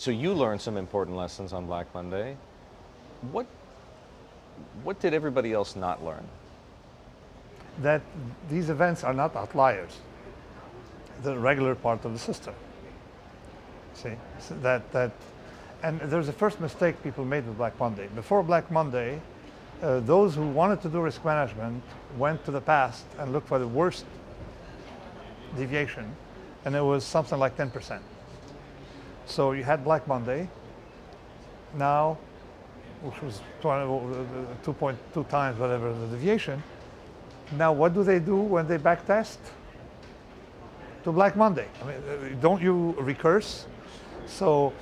So you learned some important lessons on Black Monday. What did everybody else not learn? That these events are not outliers. The regular part of the system. See, so and there's a first mistake people made with Black Monday. Before Black Monday, those who wanted to do risk management went to the past and looked for the worst deviation, and it was something like 10%. So you had Black Monday, now, which was 2.2 times whatever the deviation. Now what do they do when they backtest? To Black Monday. I mean, don't you recurse? So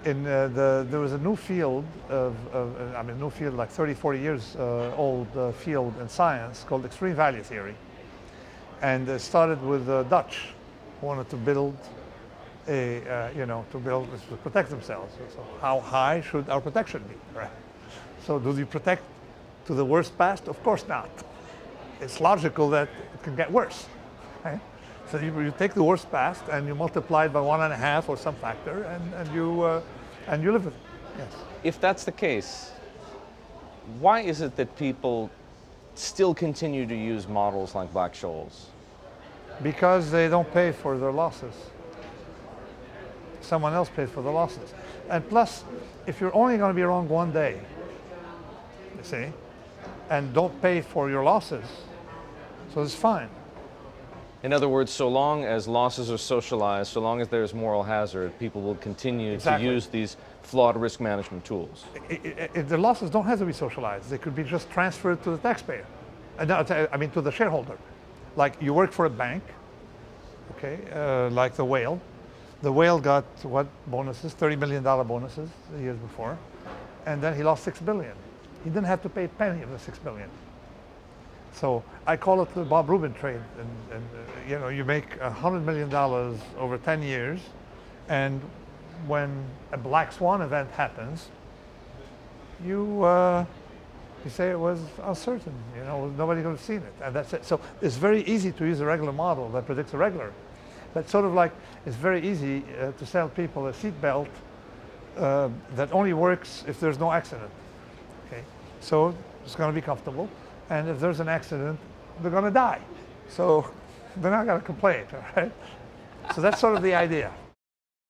there was a new field new field like 30, 40 years old field in science called extreme value theory. And it started with the Dutch who wanted to build to protect themselves. So how high should our protection be, right? So do you protect to the worst past? Of course not. It's logical that it can get worse, right? So you take the worst past and you multiply it by 1.5 or some factor, and you live with it. Yes. If that's the case, why is it that people still continue to use models like Black-Scholes? Because they don't pay for their losses. Someone else pays for the losses. And plus, if you're only going to be wrong one day, you see, and don't pay for your losses, so it's fine. In other words, so long as losses are socialized, so long as there's moral hazard, people will continue to use these flawed risk management tools. The losses don't have to be socialized. They could be just transferred to the taxpayer. To the shareholder. Like you work for a bank, okay, like the whale. The whale got what bonuses? $30 million bonuses the years before. And then he lost $6 billion. He didn't have to pay a penny of the $6 billion. So I call it the Bob Rubin trade, and you make $100 million over 10 years, and when a black swan event happens, you say it was uncertain. Nobody could have seen it, and that's it. So it's very easy to use a regular model that predicts a regular. But sort of like it's very easy to sell people a seatbelt that only works if there's no accident. Okay, so it's going to be comfortable. And if there's an accident, they're going to die. So they're not going to complain, all right? So that's sort of the idea.